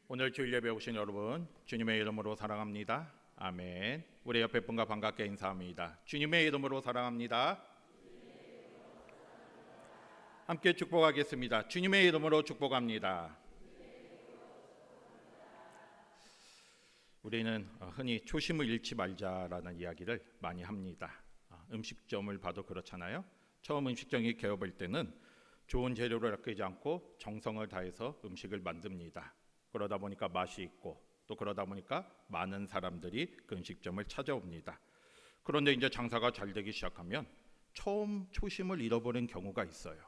오늘 주일 예배 오신 여러분 주님의 이름으로 사랑합니다. 아멘. 우리 옆에 분과 반갑게 인사합니다. 주님의 이름으로 사랑합니다. 함께 축복하겠습니다. 주님의 이름으로 축복합니다. 우리는 흔히 초심을 잃지 말자라는 이야기를 많이 합니다. 음식점을 봐도 그렇잖아요. 처음 음식점이 개업할 때는 좋은 재료를 아끼지 않고 정성을 다해서 음식을 만듭니다. 그러다 보니까 맛이 있고 또 그러다 보니까 많은 사람들이 그 음식점을 찾아옵니다. 그런데 이제 장사가 잘 되기 시작하면 처음 초심을 잃어버린 경우가 있어요.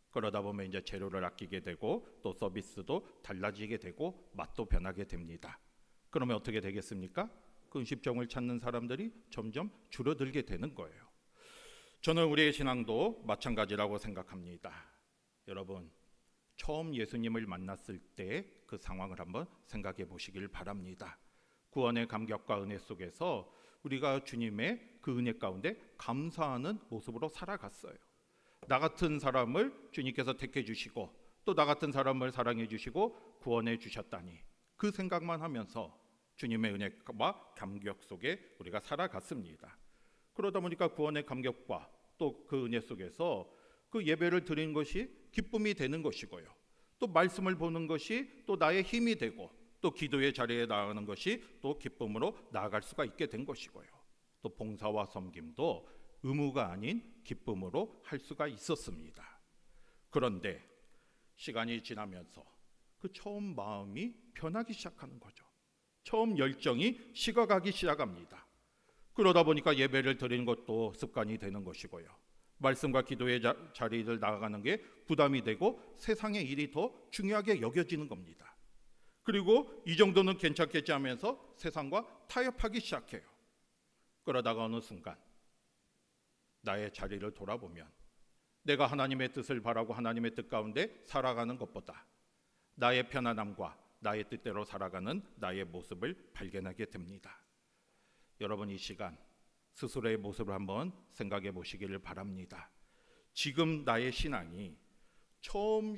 그러다 보면 이제 재료를 아끼게 되고 또 서비스도 달라지게 되고 맛도 변하게 됩니다. 그러면 어떻게 되겠습니까? 그 음식점을 찾는 사람들이 점점 줄어들게 되는 거예요. 저는 우리의 신앙도 마찬가지라고 생각합니다. 여러분, 처음 예수님을 만났을 때 그 상황을 한번 생각해 보시길 바랍니다. 구원의 감격과 은혜 속에서 우리가 주님의 그 은혜 가운데 감사하는 모습으로 살아갔어요. 나 같은 사람을 주님께서 택해 주시고 또 나 같은 사람을 사랑해 주시고 구원해 주셨다니, 그 생각만 하면서 주님의 은혜와 감격 속에 우리가 살아갔습니다. 그러다 보니까 구원의 감격과 또 그 은혜 속에서 그 예배를 드리는 것이 기쁨이 되는 것이고요. 또 말씀을 보는 것이 또 나의 힘이 되고 또 기도의 자리에 나아가는 것이 또 기쁨으로 나아갈 수가 있게 된 것이고요. 또 봉사와 섬김도 의무가 아닌 기쁨으로 할 수가 있었습니다. 그런데 시간이 지나면서 그 처음 마음이 변하기 시작하는 거죠. 처음 열정이 식어가기 시작합니다. 그러다 보니까 예배를 드리는 것도 습관이 되는 것이고요. 말씀과 기도의 자리를 나아가는 게 부담이 되고 세상의 일이 더 중요하게 여겨지는 겁니다. 그리고 이 정도는 괜찮겠지 하면서 세상과 타협하기 시작해요. 그러다가 어느 순간 나의 자리를 돌아보면 내가 하나님의 뜻을 바라고 하나님의 뜻 가운데 살아가는 것보다 나의 편안함과 나의 뜻대로 살아가는 나의 모습을 발견하게 됩니다. 여러분, 이 시간 스스로의 모습을 한번 생각해 보시기를 바랍니다. 지금 나의 신앙이 처음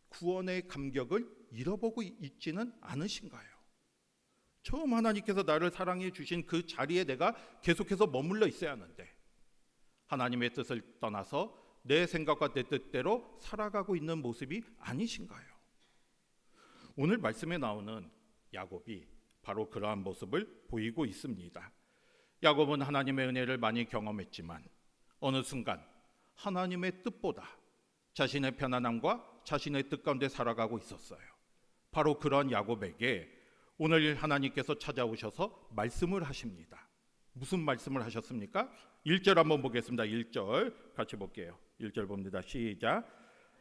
구원의 감격을 잃어보고 있지는 않으신가요? 처음 하나님께서 나를 사랑해 주신 그 자리에 내가 계속해서 머물러 있어야 하는데 하나님의 뜻을 떠나서 내 생각과 내 뜻대로 살아가고 있는 모습이 아니신가요? 오늘 말씀에 나오는 야곱이 바로 그러한 모습을 보이고 있습니다. 야곱은 하나님의 은혜를 많이 경험했지만 어느 순간 하나님의 뜻보다 자신의 편안함과 자신의 뜻 가운데 살아가고 있었어요. 바로 그런 야곱에게 오늘 하나님께서 찾아오셔서 말씀을 하십니다. 무슨 말씀을 하셨습니까? 1절 한번 보겠습니다. 1절 같이 볼게요. 1절 봅니다. 시작.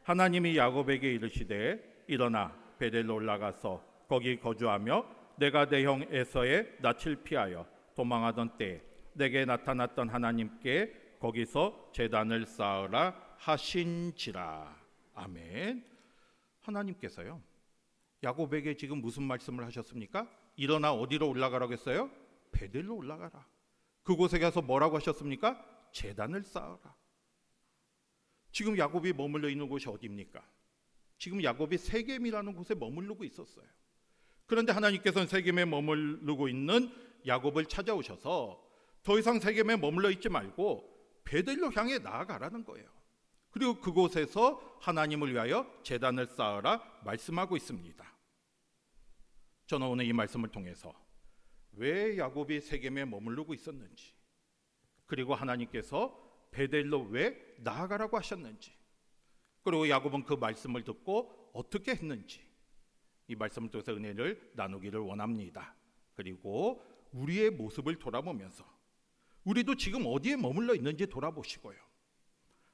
하나님이 야곱에게 이르시되 일어나 베델로 올라가서 거기 거주하며 내가 내 형 에서의 낯을 피하여 도망하던 때에 내게 나타났던 하나님께 거기서 제단을 쌓으라 하신지라. 아멘. 하나님께서요, 야곱에게 지금 무슨 말씀을 하셨습니까? 일어나 어디로 올라가라고 했어요? 베델로 올라가라. 그곳에 가서 뭐라고 하셨습니까? 제단을 쌓으라. 지금 야곱이 머물러 있는 곳이 어디입니까? 지금 야곱이 세겜이라는 곳에 머무르고 있었어요. 그런데 하나님께서는 세겜에 머무르고 있는 야곱을 찾아오셔서 더 이상 세겜에 머물러 있지 말고 베델로 향해 나아가라는 거예요. 그리고 그곳에서 하나님을 위하여 제단을 쌓으라 말씀하고 있습니다. 저는 오늘 이 말씀을 통해서 왜 야곱이 세겜에 머무르고 있었는지, 그리고 하나님께서 베델로 왜 나아가라고 하셨는지, 그리고 야곱은 그 말씀을 듣고 어떻게 했는지, 이 말씀을 통해서 은혜를 나누기를 원합니다. 그리고 우리의 모습을 돌아보면서 우리도 지금 어디에 머물러 있는지 돌아보시고요,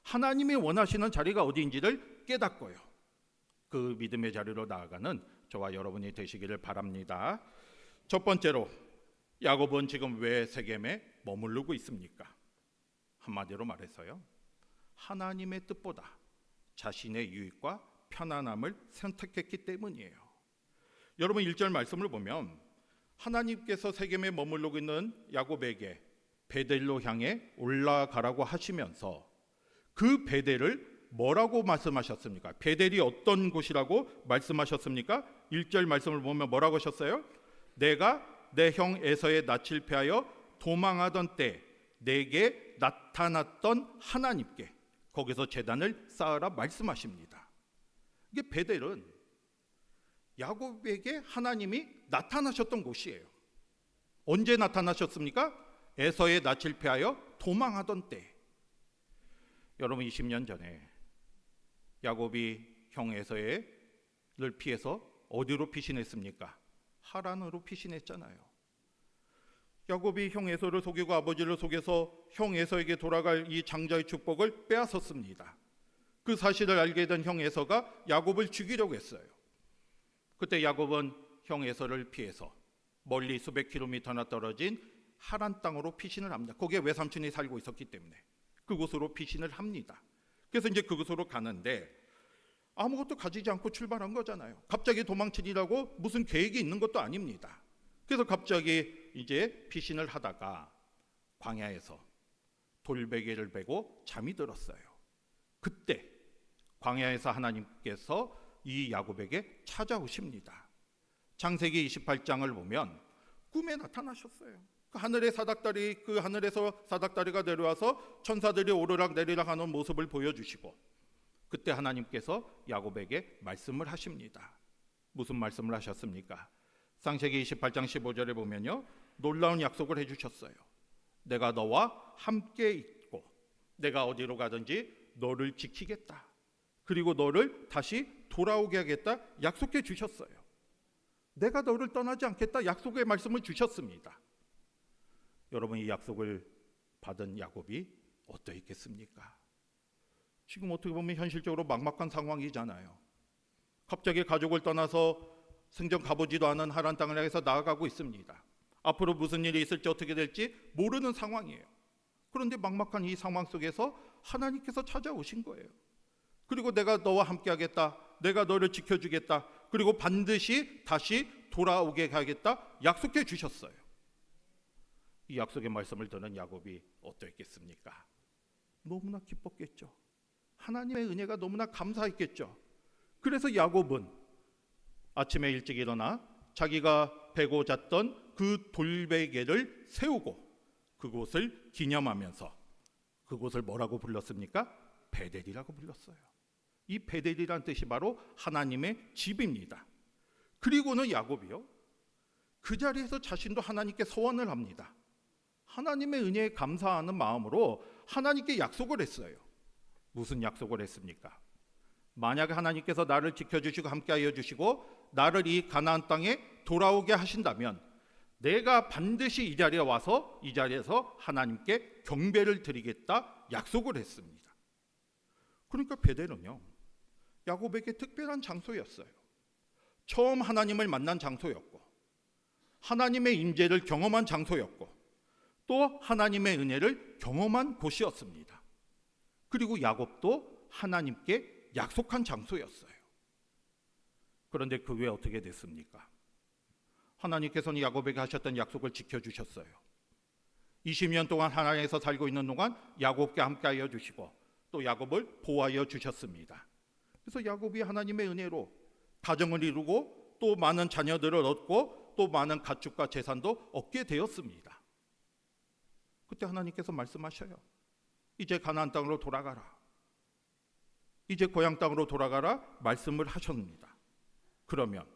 하나님이 원하시는 자리가 어디인지를 깨닫고요, 그 믿음의 자리로 나아가는 저와 여러분이 되시기를 바랍니다. 첫 번째로, 야곱은 지금 왜 세겜에 머무르고 있습니까? 한마디로 말해서요, 하나님의 뜻보다 자신의 유익과 편안함을 선택했기 때문이에요. 여러분, 1절 말씀을 보면 하나님께서 세겜에 머무르고 있는 야곱에게 베델로 향해 올라가라고 하시면서 그 베델을 뭐라고 말씀하셨습니까? 베델이 어떤 곳이라고 말씀하셨습니까? 1절 말씀을 보면 뭐라고 하셨어요? 내가 내 형 에서의 낯을 피하여 도망하던 때 내게 나타났던 하나님께 거기서 제단을 쌓으라 말씀하십니다. 이게 베델은 야곱에게 하나님이 나타나셨던 곳이에요. 언제 나타나셨습니까? 에서의 낯을 피하여 도망하던 때. 여러분 20년 전에 야곱이 형 에서를 피해서 어디로 피신했습니까? 하란으로 피신했잖아요. 야곱이 형 에서를 속이고 아버지를 속여서 형 에서에게 돌아갈 이 장자의 축복을 빼앗았습니다. 그 사실을 알게 된 형 에서가 야곱을 죽이려고 했어요. 그때 야곱은 형 에서를 피해서 멀리 수백 킬로미터나 떨어진 하란 땅으로 피신을 합니다. 거기에 외삼촌이 살고 있었기 때문에 그곳으로 피신을 합니다. 그래서 이제 그곳으로 가는데 아무것도 가지지 않고 출발한 거잖아요. 갑자기 도망치리라고 무슨 계획이 있는 것도 아닙니다. 그래서 갑자기 이제 피신을 하다가 광야에서 돌베개를 베고 잠이 들었어요. 그때 광야에서 하나님께서 이 야곱에게 찾아오십니다. 창세기 28장을 보면 꿈에 나타나셨어요. 그 하늘에서 사닥다리가 내려와서 천사들이 오르락 내리락 하는 모습을 보여주시고 그때 하나님께서 야곱에게 말씀을 하십니다. 무슨 말씀을 하셨습니까? 창세기 28장 15절에 보면요, 놀라운 약속을 해주셨어요. 내가 너와 함께 있고 내가 어디로 가든지 너를 지키겠다. 그리고 너를 다시 돌아오게 하겠다 약속해 주셨어요. 내가 너를 떠나지 않겠다 약속의 말씀을 주셨습니다. 여러분 이 약속을 받은 야곱이 어떠했겠습니까? 지금 어떻게 보면 현실적으로 막막한 상황이잖아요. 갑자기 가족을 떠나서 생전 가보지도 않은 하란 땅을 향해서 나아가고 있습니다. 앞으로 무슨 일이 있을지 어떻게 될지 모르는 상황이에요. 그런데 막막한 이 상황 속에서 하나님께서 찾아오신 거예요. 그리고 내가 너와 함께 하겠다. 내가 너를 지켜주겠다. 그리고 반드시 다시 돌아오게 하겠다. 약속해 주셨어요. 이 약속의 말씀을 듣는 야곱이 어떠했겠습니까? 너무나 기뻤겠죠. 하나님의 은혜가 너무나 감사했겠죠. 그래서 야곱은 아침에 일찍 일어나 자기가 베고 잤던 그 돌베개를 세우고 그곳을 기념하면서 그곳을 뭐라고 불렀습니까? 베델이라고 불렀어요. 이 베델이란 뜻이 바로 하나님의 집입니다. 그리고는 야곱이요, 그 자리에서 자신도 하나님께 서원을 합니다. 하나님의 은혜에 감사하는 마음으로 하나님께 약속을 했어요. 무슨 약속을 했습니까? 만약에 하나님께서 나를 지켜주시고 함께하여 주시고 나를 이 가나안 땅에 돌아오게 하신다면 내가 반드시 이 자리에 와서 이 자리에서 하나님께 경배를 드리겠다 약속을 했습니다. 그러니까 베델은요, 야곱에게 특별한 장소였어요. 처음 하나님을 만난 장소였고 하나님의 임재를 경험한 장소였고 또 하나님의 은혜를 경험한 곳이었습니다. 그리고 야곱도 하나님께 약속한 장소였어요. 그런데 그 후에 어떻게 됐습니까? 하나님께서는 야곱에게 하셨던 약속을 지켜주셨어요. 20년 동안 하나님에서 살고 있는 동안 야곱께 함께하여 주시고 또 야곱을 보호하여 주셨습니다. 그래서 야곱이 하나님의 은혜로 가정을 이루고 또 많은 자녀들을 얻고 또 많은 가축과 재산도 얻게 되었습니다. 그때 하나님께서 말씀하셔요. 이제 가나안 땅으로 돌아가라. 이제 고향 땅으로 돌아가라 말씀을 하셨습니다. 그러면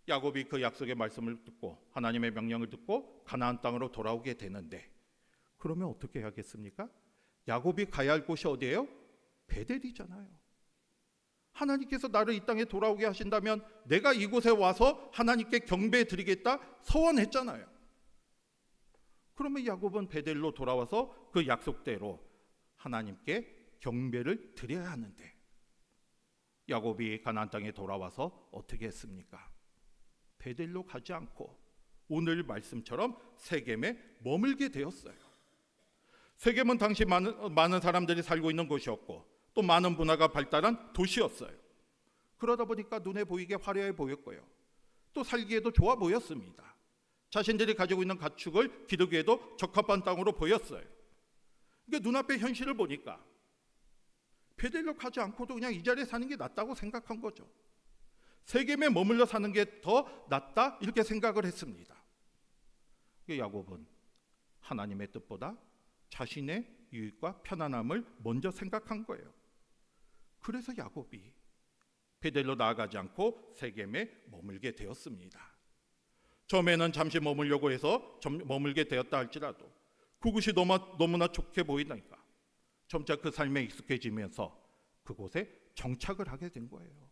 야곱이 그 약속의 말씀을 듣고 하나님의 명령을 듣고 가나안 땅으로 돌아오게 되는데 그러면 어떻게 해야겠습니까? 야곱이 가야 할 곳이 어디예요? 베델이잖아요. 하나님께서 나를 이 땅에 돌아오게 하신다면 내가 이곳에 와서 하나님께 경배 드리겠다 서원했잖아요. 그러면 야곱은 베델로 돌아와서 그 약속대로 하나님께 경배를 드려야 하는데 야곱이 가나안 땅에 돌아와서 어떻게 했습니까? 베델로 가지 않고 오늘 말씀처럼 세겜에 머물게 되었어요. 세겜은 당시 많은 사람들이 살고 있는 곳이었고 또 많은 문화가 발달한 도시였어요. 그러다 보니까 눈에 보이게 화려해 보였고요. 또 살기에도 좋아 보였습니다. 자신들이 가지고 있는 가축을 기르기에도 적합한 땅으로 보였어요. 그러니까 눈앞의 현실을 보니까 베델로 가지 않고도 그냥 이 자리에 사는 게 낫다고 생각한 거죠. 세겜에 머물러 사는 게 더 낫다 이렇게 생각을 했습니다. 야곱은 하나님의 뜻보다 자신의 유익과 편안함을 먼저 생각한 거예요. 그래서 야곱이 베델로 나아가지 않고 세겜에 머물게 되었습니다. 처음에는 잠시 머물려고 해서 머물게 되었다 할지라도 그곳이 너무나 좋게 보이니까 점차 그 삶에 익숙해지면서 그곳에 정착을 하게 된 거예요.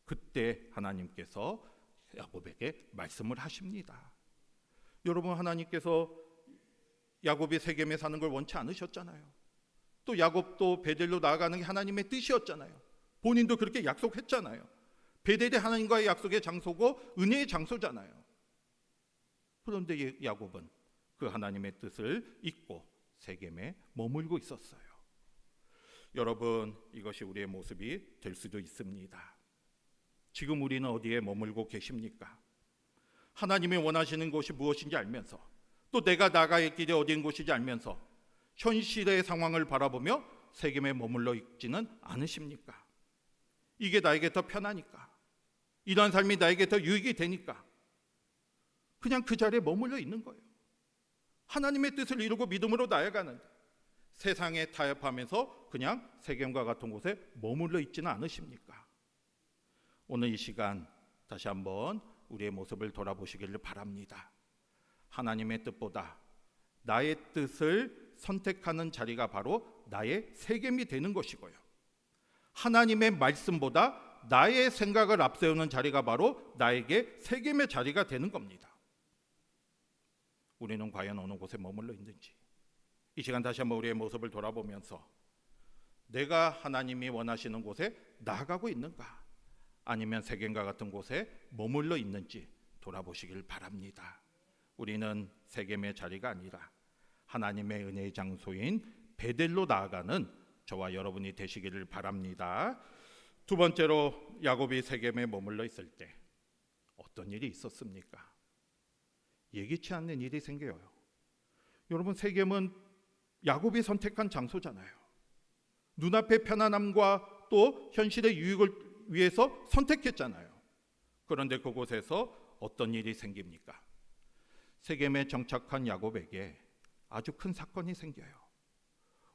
그때 하나님께서 야곱에게 말씀을 하십니다. 여러분, 하나님께서 야곱이 세겜에 사는 걸 원치 않으셨잖아요. 또 야곱도 베델로 나아가는 게 하나님의 뜻이었잖아요. 본인도 그렇게 약속했잖아요. 베델이 하나님과의 약속의 장소고 은혜의 장소잖아요. 그런데 야곱은 그 하나님의 뜻을 잊고 세겜에 머물고 있었어요. 여러분, 이것이 우리의 모습이 될 수도 있습니다. 지금 우리는 어디에 머물고 계십니까? 하나님이 원하시는 곳이 무엇인지 알면서, 또 내가 나가야 길이 어디인 곳인지 알면서 현실의 상황을 바라보며 세겜에 머물러 있지는 않으십니까? 이게 나에게 더 편하니까, 이런 삶이 나에게 더 유익이 되니까 그냥 그 자리에 머물러 있는 거예요. 하나님의 뜻을 이루고 믿음으로 나아가는데 세상에 타협하면서 그냥 세겜과 같은 곳에 머물러 있지는 않으십니까? 오늘 이 시간 다시 한번 우리의 모습을 돌아보시기를 바랍니다. 하나님의 뜻보다 나의 뜻을 선택하는 자리가 바로 나의 세겜이 되는 것이고요, 하나님의 말씀보다 나의 생각을 앞세우는 자리가 바로 나에게 세겜의 자리가 되는 겁니다. 우리는 과연 어느 곳에 머물러 있는지 이 시간 다시 한번 우리의 모습을 돌아보면서 내가 하나님이 원하시는 곳에 나아가고 있는가, 아니면 세겜과 같은 곳에 머물러 있는지 돌아보시길 바랍니다. 우리는 세겜의 자리가 아니라 하나님의 은혜의 장소인 베델로 나아가는 저와 여러분이 되시기를 바랍니다. 두 번째로, 야곱이 세겜에 머물러 있을 때 어떤 일이 있었습니까? 예기치 않는 일이 생겨요. 여러분, 세겜은 야곱이 선택한 장소잖아요. 눈앞의 편안함과 또 현실의 유익을 위해서 선택했잖아요. 그런데 그곳에서 어떤 일이 생깁니까? 세겜에 정착한 야곱에게 아주 큰 사건이 생겨요.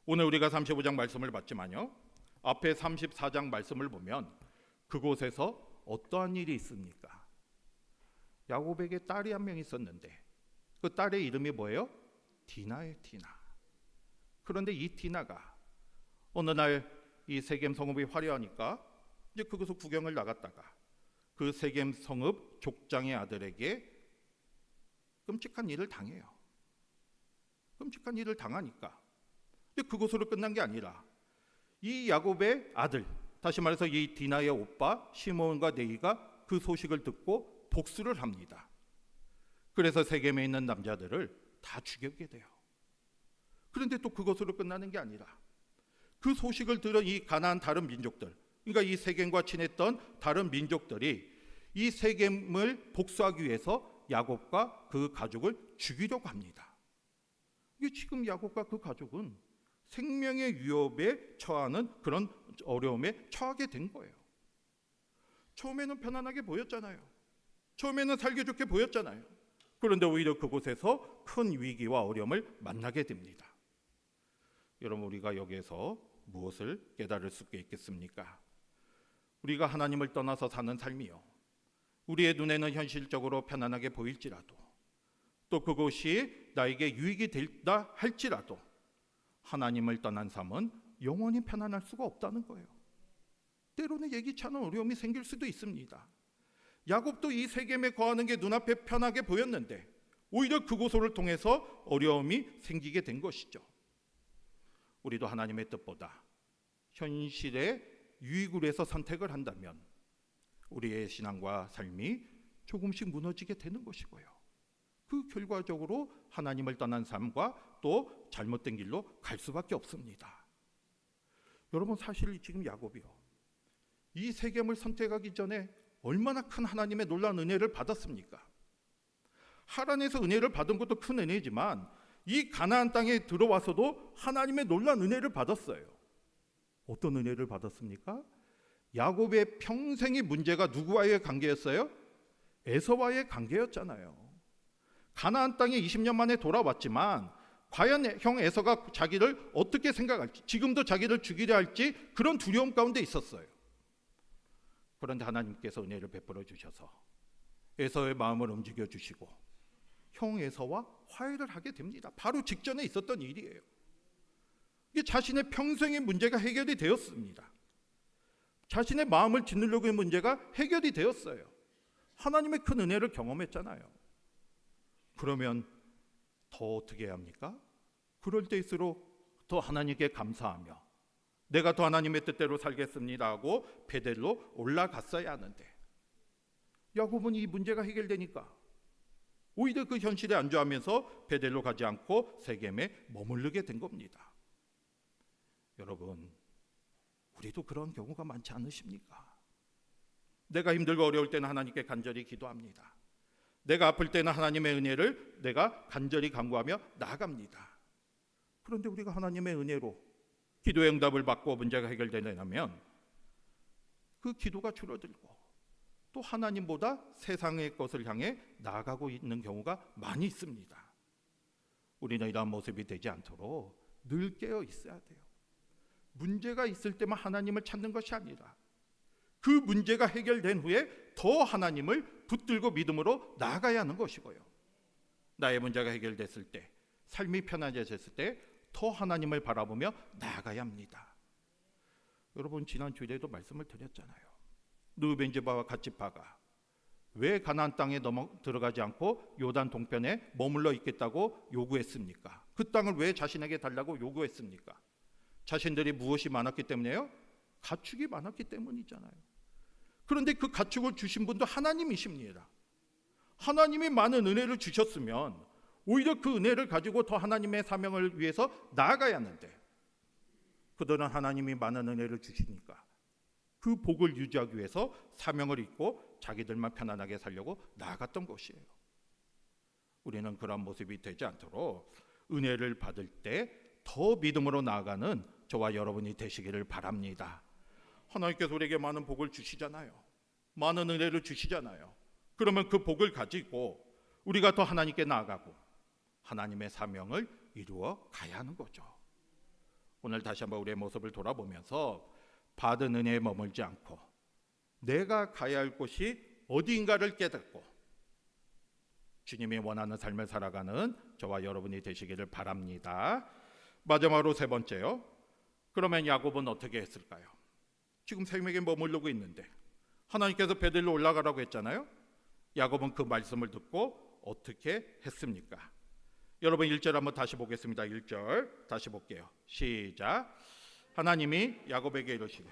오늘 우리가 35장 말씀을 봤지만요, 앞에 34장 말씀을 보면 그곳에서 어떠한 일이 있습니까? 야곱에게 딸이 한 명 있었는데 그 딸의 이름이 뭐예요? 디나예요, 디나. 그런데 이 디나가 어느 날 이 세겜 성읍이 화려하니까 이제 그곳을 구경을 나갔다가 그 세겜 성읍 족장의 아들에게 끔찍한 일을 당해요. 끔찍한 일을 당하니까 그것으로 끝난 게 아니라 이 야곱의 아들, 다시 말해서 이 디나의 오빠 시몬과 네이가 그 소식을 듣고 복수를 합니다. 그래서 세겜에 있는 남자들을 다 죽이게 돼요. 그런데 또 그것으로 끝나는 게 아니라 그 소식을 들은 이 가나안 다른 민족들, 그러니까 이 세겜과 친했던 다른 민족들이 이 세겜을 복수하기 위해서 야곱과 그 가족을 죽이려고 합니다. 이게 지금 야곱과 그 가족은 생명의 위협에 처하는 그런 어려움에 처하게 된 거예요. 처음에는 편안하게 보였잖아요. 처음에는 살기 좋게 보였잖아요. 그런데 오히려 그곳에서 큰 위기와 어려움을 만나게 됩니다. 여러분, 우리가 여기에서 무엇을 깨달을 수 있겠습니까? 우리가 하나님을 떠나서 사는 삶이요, 우리의 눈에는 현실적으로 편안하게 보일지라도, 또 그것이 나에게 유익이 된다 할지라도 하나님을 떠난 삶은 영원히 편안할 수가 없다는 거예요. 때로는 예기치 않은 어려움이 생길 수도 있습니다. 야곱도 이 세겜에 거하는 게 눈앞에 편하게 보였는데 오히려 그곳을 통해서 어려움이 생기게 된 것이죠. 우리도 하나님의 뜻보다 현실의 유익을 위해서 선택을 한다면 우리의 신앙과 삶이 조금씩 무너지게 되는 것이고요, 그 결과적으로 하나님을 떠난 삶과 또 잘못된 길로 갈 수밖에 없습니다. 여러분, 사실 지금 야곱이요, 이 세겜을 선택하기 전에 얼마나 큰 하나님의 놀라운 은혜를 받았습니까? 하란에서 은혜를 받은 것도 큰 은혜지만 이 가나안 땅에 들어와서도 하나님의 놀라운 은혜를 받았어요. 어떤 은혜를 받았습니까? 야곱의 평생의 문제가 누구와의 관계였어요? 에서와의 관계였잖아요. 가나안 땅에 20년 만에 돌아왔지만 과연 형 에서가 자기를 어떻게 생각할지, 지금도 자기를 죽이려 할지 그런 두려움 가운데 있었어요. 그런데 하나님께서 은혜를 베풀어 주셔서 에서의 마음을 움직여 주시고 형 에서와 화해를 하게 됩니다. 바로 직전에 있었던 일이에요. 이게 자신의 평생의 문제가 해결이 되었습니다. 자신의 마음을 짓누려고 하는 문제가 해결이 되었어요. 하나님의 큰 은혜를 경험했잖아요. 그러면 더 어떻게 해야 합니까? 그럴 때일수록 더 하나님께 감사하며 내가 더 하나님의 뜻대로 살겠습니다 하고 베델로 올라갔어야 하는데, 야곱은 이 문제가 해결되니까 오히려 그 현실에 안주하면서 베델로 가지 않고 세겜에 머무르게 된 겁니다. 여러분, 우리도 그런 경우가 많지 않으십니까? 내가 힘들고 어려울 때는 하나님께 간절히 기도합니다. 내가 아플 때는 하나님의 은혜를 내가 간절히 간구하며 나아갑니다. 그런데 우리가 하나님의 은혜로 기도의 응답을 받고 문제가 해결되려면 그 기도가 줄어들고 또 하나님보다 세상의 것을 향해 나아가고 있는 경우가 많이 있습니다. 우리는 이러한 모습이 되지 않도록 늘 깨어 있어야 돼요. 문제가 있을 때만 하나님을 찾는 것이 아니라 그 문제가 해결된 후에 더 하나님을 붙들고 믿음으로 나아가야 하는 것이고요. 나의 문제가 해결됐을 때, 삶이 편안해졌을 때 더 하나님을 바라보며 나아가야 합니다. 여러분, 지난 주일에도 말씀을 드렸잖아요. 르우벤 지파와 갓 지파가 왜 가나안 땅에 들어가지 않고 요단 동편에 머물러 있겠다고 요구했습니까? 그 땅을 왜 자신에게 달라고 요구했습니까? 자신들이 무엇이 많았기 때문에요? 가축이 많았기 때문이잖아요. 그런데 그 가축을 주신 분도 하나님이십니다. 하나님이 많은 은혜를 주셨으면 오히려 그 은혜를 가지고 더 하나님의 사명을 위해서 나아가야 하는데, 그들은 하나님이 많은 은혜를 주시니까 그 복을 유지하기 위해서 사명을 잊고 자기들만 편안하게 살려고 나아갔던 것이에요. 우리는 그런 모습이 되지 않도록 은혜를 받을 때 더 믿음으로 나아가는 저와 여러분이 되시기를 바랍니다. 하나님께서 우리에게 많은 복을 주시잖아요. 많은 은혜를 주시잖아요. 그러면 그 복을 가지고 우리가 더 하나님께 나아가고 하나님의 사명을 이루어 가야 하는 거죠. 오늘 다시 한번 우리의 모습을 돌아보면서 받은 은혜에 머물지 않고 내가 가야 할 곳이 어디인가를 깨닫고 주님이 원하는 삶을 살아가는 저와 여러분이 되시기를 바랍니다. 마지막으로 세 번째요. 그러면 야곱은 어떻게 했을까요? 지금 세겜에 머무르고 있는데 하나님께서 베델로 올라가라고 했잖아요. 야곱은 그 말씀을 듣고 어떻게 했습니까? 여러분 1절 한번 다시 보겠습니다. 1절 다시 볼게요. 시작. 하나님이 야곱에게 이르시되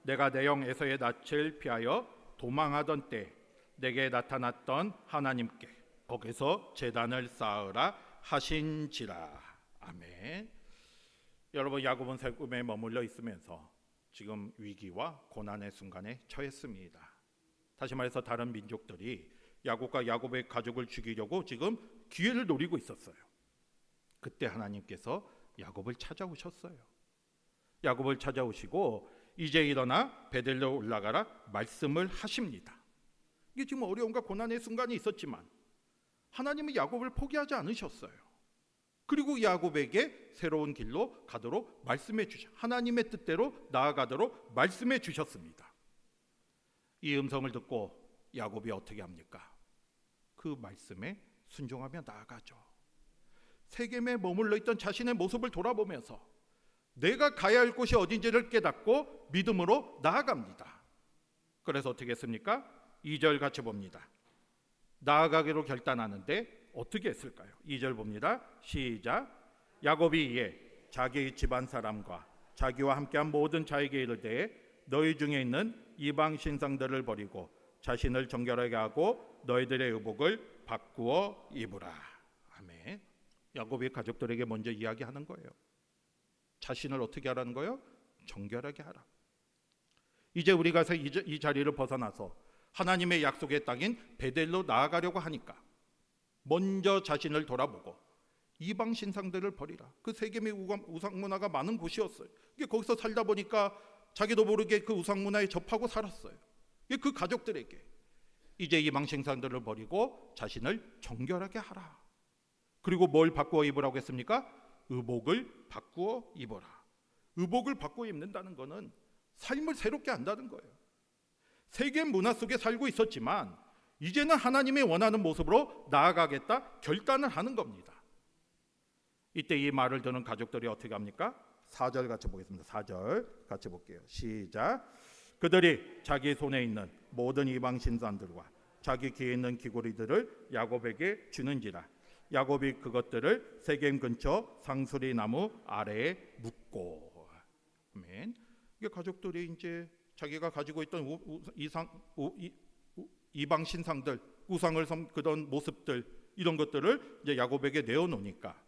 내가 내 형 에서의 낯을 피하여 도망하던 때 내게 나타났던 하나님께 거기서 제단을 쌓으라 하신지라. 아멘. 여러분, 야곱은 세겜에 머물러 있으면서 지금 위기와 고난의 순간에 처했습니다. 다시 말해서 다른 민족들이 야곱과 야곱의 가족을 죽이려고 지금 기회를 노리고 있었어요. 그때 하나님께서 야곱을 찾아오셨어요. 야곱을 찾아오시고 이제 일어나 베델로 올라가라 말씀을 하십니다. 이게 지금 어려움과 고난의 순간이 있었지만 하나님은 야곱을 포기하지 않으셨어요. 그리고 야곱에게 새로운 길로 가도록 말씀해 주셔, 하나님의 뜻대로 나아가도록 말씀해 주셨습니다. 이 음성을 듣고 야곱이 어떻게 합니까? 그 말씀에 순종하며 나아가죠. 세겜에 머물러 있던 자신의 모습을 돌아보면서 내가 가야 할 곳이 어딘지를 깨닫고 믿음으로 나아갑니다. 그래서 어떻게 했습니까? 2절 같이 봅니다. 나아가기로 결단하는데 어떻게 했을까요? 2절 봅니다. 시작. 야곱이 이에 자기 집안 사람과 자기와 함께한 모든 자에게 이르되 너희 중에 있는 이방 신상들을 버리고 자신을 정결하게 하고 너희들의 의복을 바꾸어 입으라. 아멘. 야곱이 가족들에게 먼저 이야기하는 거예요. 자신을 어떻게 하라는 거예요? 정결하게 하라. 이제 우리가 이 자리를 벗어나서 하나님의 약속의 땅인 베델로 나아가려고 하니까 먼저 자신을 돌아보고 이방 신상들을 버리라. 그 세겜의 우상 문화가 많은 곳이었어요. 이게 거기서 살다 보니까 자기도 모르게 그 우상 문화에 접하고 살았어요. 그 가족들에게 이제 이방 신상들을 버리고 자신을 정결하게 하라. 그리고 뭘 바꾸어 입으라고 했습니까? 의복을 바꾸어 입어라. 의복을 바꾸어 입는다는 것은 삶을 새롭게 한다는 거예요. 세겜 문화 속에 살고 있었지만 이제는 하나님이 원하는 모습으로 나아가겠다 결단을 하는 겁니다. 이때 이 말을 듣는 가족들이 어떻게 합니까? 4절 같이 보겠습니다. 4절 같이 볼게요. 시작. 그들이 자기 손에 있는 모든 이방 신상들과 자기 귀에 있는 귀고리들을 야곱에게 주는지라. 야곱이 그것들을 세겜 근처 상수리 나무 아래에 묻고. 아멘. 이게 가족들이 이제 자기가 가지고 있던 이방 신상들, 우상을 섬기던 모습들, 이런 것들을 이제 야곱에게 내어놓으니까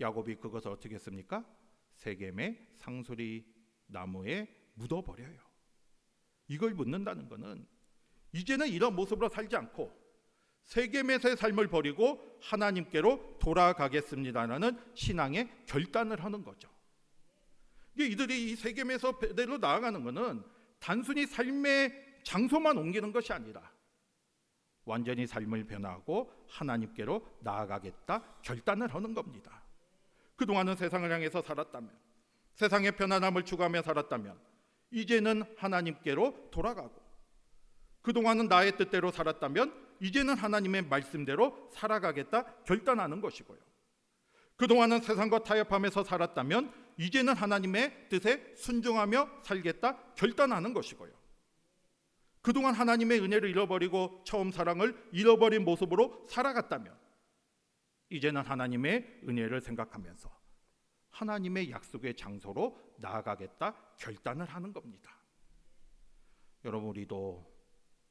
야곱이 그것을 어떻게 했습니까? 세겜의 상수리 나무에 묻어버려요. 이걸 묻는다는 것은 이제는 이런 모습으로 살지 않고 세겜에서의 삶을 버리고 하나님께로 돌아가겠습니다라는 신앙의 결단을 하는 거죠. 이들이 이 세겜에서 베델로 나아가는 것은 단순히 삶의 장소만 옮기는 것이 아니라 완전히 삶을 변화하고 하나님께로 나아가겠다 결단을 하는 겁니다. 그동안은 세상을 향해서 살았다면, 세상의 편안함을 추구하며 살았다면 이제는 하나님께로 돌아가고, 그동안은 나의 뜻대로 살았다면 이제는 하나님의 말씀대로 살아가겠다 결단하는 것이고요. 그동안은 세상과 타협하면서 살았다면 이제는 하나님의 뜻에 순종하며 살겠다 결단하는 것이고요. 그동안 하나님의 은혜를 잃어버리고 처음 사랑을 잃어버린 모습으로 살아갔다면 이제는 하나님의 은혜를 생각하면서 하나님의 약속의 장소로 나아가겠다 결단을 하는 겁니다. 여러분, 우리도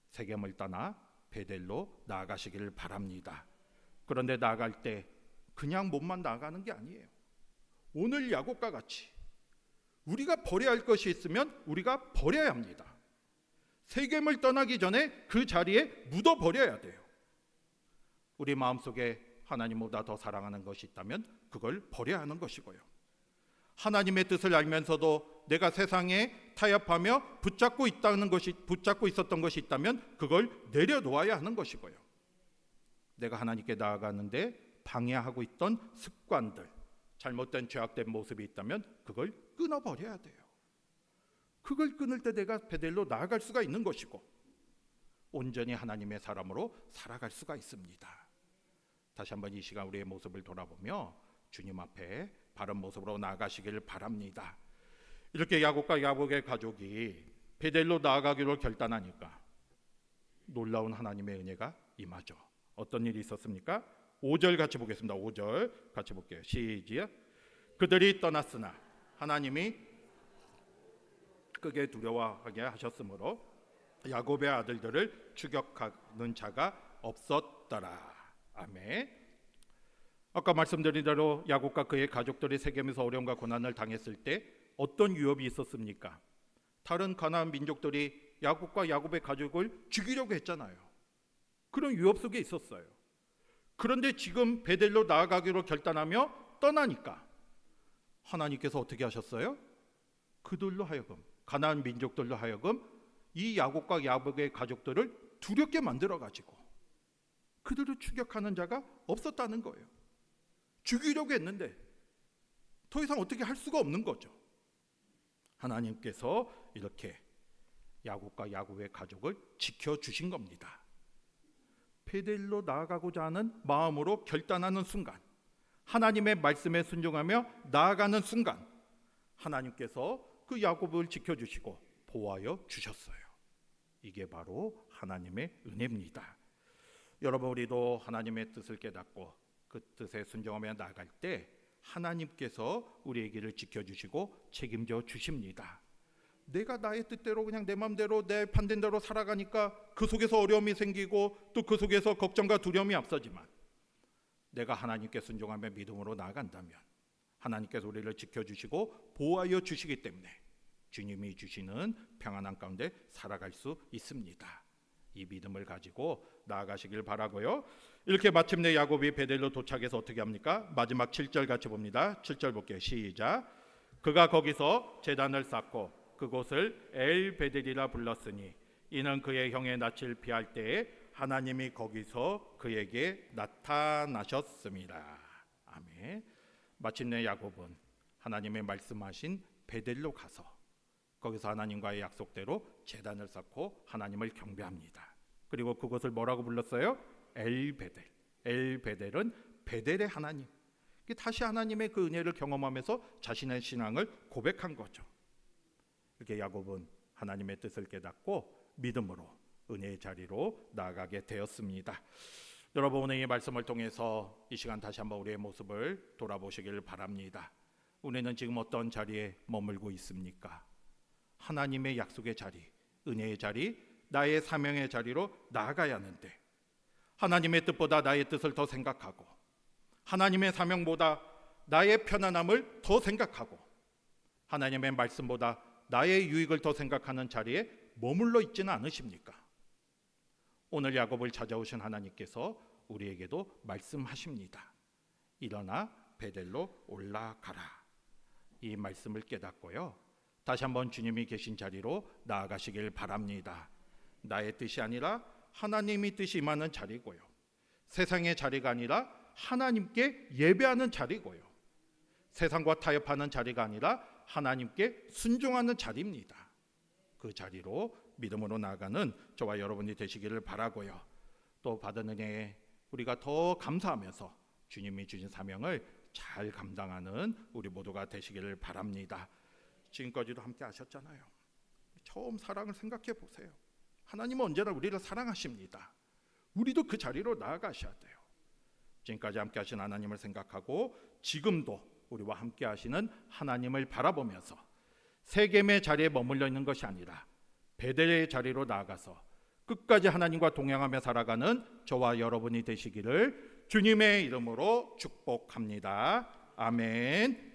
세겜을 떠나 베델로 나아가시기를 바랍니다. 그런데 나아갈 때 그냥 몸만 나아가는 게 아니에요. 오늘 야곱과 같이 우리가 버려야 할 것이 있으면 우리가 버려야 합니다. 세겜을 떠나기 전에 그 자리에 묻어버려야 돼요. 우리 마음속에 하나님보다 더 사랑하는 것이 있다면 그걸 버려야 하는 것이고요. 하나님의 뜻을 알면서도 내가 세상에 타협하며 붙잡고 있었던 것이 있다면 그걸 내려놓아야 하는 것이고요. 내가 하나님께 나아가는데 방해하고 있던 습관들, 잘못된 죄악된 모습이 있다면 그걸 끊어버려야 돼요. 그걸 끊을 때 내가 베델로 나아갈 수가 있는 것이고 온전히 하나님의 사람으로 살아갈 수가 있습니다. 다시 한번 이 시간 우리의 모습을 돌아보며 주님 앞에 바른 모습으로 나아가시기를 바랍니다. 이렇게 야곱과 야곱의 가족이 베델로 나아가기로 결단하니까 놀라운 하나님의 은혜가 임하죠. 어떤 일이 있었습니까? 5절 같이 보겠습니다. 5절 같이 볼게요. 시작. 그들이 떠났으나 하나님이 크게 두려워하게 하셨으므로 야곱의 아들들을 추격하는 자가 없었더라. 아멘. 아까 말씀드린 대로 야곱과 그의 가족들이 세겜에서 어려움과 고난을 당했을 때 어떤 위협이 있었습니까? 다른 가나안 민족들이 야곱과 야곱의 가족을 죽이려고 했잖아요. 그런 위협 속에 있었어요. 그런데 지금 베델로 나아가기로 결단하며 떠나니까 하나님께서 어떻게 하셨어요? 그들로 하여금, 가나안 민족들로 하여금 이 야곱과 야곱의 가족들을 두렵게 만들어가지고 그들을 추격하는 자가 없었다는 거예요. 죽이려고 했는데 더 이상 어떻게 할 수가 없는 거죠. 하나님께서 이렇게 야곱과 야곱의 가족을 지켜주신 겁니다. 베델로 나아가고자 하는 마음으로 결단하는 순간, 하나님의 말씀에 순종하며 나아가는 순간 하나님께서 그 야곱을 지켜주시고 보호하여 주셨어요. 이게 바로 하나님의 은혜입니다. 여러분, 우리도 하나님의 뜻을 깨닫고 그 뜻에 순종하며 나아갈 때 하나님께서 우리의 길을 지켜주시고 책임져 주십니다. 내가 나의 뜻대로 그냥 내 마음대로 내 판단대로 살아가니까 그 속에서 어려움이 생기고 또 그 속에서 걱정과 두려움이 앞서지만 내가 하나님께 순종하며 믿음으로 나아간다면 하나님께서 우리를 지켜주시고 보호하여 주시기 때문에 주님이 주시는 평안한 가운데 살아갈 수 있습니다. 이 믿음을 가지고 나아가시길 바라고요. 이렇게 마침내 야곱이 베델로 도착해서 어떻게 합니까? 마지막 7절 같이 봅니다. 7절 볼게요. 시작. 그가 거기서 제단을 쌓고 그곳을 엘 베델이라 불렀으니 이는 그의 형의 낯을 피할 때에 하나님이 거기서 그에게 나타나셨습니다. 아멘. 마침내 야곱은 하나님의 말씀하신 베델로 가서 거기서 하나님과의 약속대로 제단을 쌓고 하나님을 경배합니다. 그리고 그곳을 뭐라고 불렀어요? 엘베델. 엘베델은 베델의 하나님. 다시 하나님의 그 은혜를 경험하면서 자신의 신앙을 고백한 거죠. 이렇게 야곱은 하나님의 뜻을 깨닫고 믿음으로 은혜의 자리로 나아가게 되었습니다. 여러분, 오늘 이 말씀을 통해서 이 시간 다시 한번 우리의 모습을 돌아보시길 바랍니다. 우리는 지금 어떤 자리에 머물고 있습니까? 하나님의 약속의 자리, 은혜의 자리, 나의 사명의 자리로 나아가야 하는데 하나님의 뜻보다 나의 뜻을 더 생각하고 하나님의 사명보다 나의 편안함을 더 생각하고 하나님의 말씀보다 나의 유익을 더 생각하는 자리에 머물러 있지는 않으십니까? 오늘 야곱을 찾아오신 하나님께서 우리에게도 말씀하십니다. 일어나 베델로 올라가라. 이 말씀을 깨닫고요, 다시 한번 주님이 계신 자리로 나아가시길 바랍니다. 나의 뜻이 아니라 하나님의 뜻이 임하는 자리고요, 세상의 자리가 아니라 하나님께 예배하는 자리고요, 세상과 타협하는 자리가 아니라 하나님께 순종하는 자리입니다. 그 자리로 믿음으로 나아가는 저와 여러분이 되시기를 바라고요, 또 받은 은혜에 우리가 더 감사하면서 주님이 주신 사명을 잘 감당하는 우리 모두가 되시기를 바랍니다. 지금까지도 함께 하셨잖아요. 처음 사랑을 생각해 보세요. 하나님은 언제나 우리를 사랑하십니다. 우리도 그 자리로 나아가셔야 돼요. 지금까지 함께 하신 하나님을 생각하고 지금도 우리와 함께 하시는 하나님을 바라보면서 세겜의 자리에 머물러 있는 것이 아니라 베델의 자리로 나아가서 끝까지 하나님과 동행하며 살아가는 저와 여러분이 되시기를 주님의 이름으로 축복합니다. 아멘.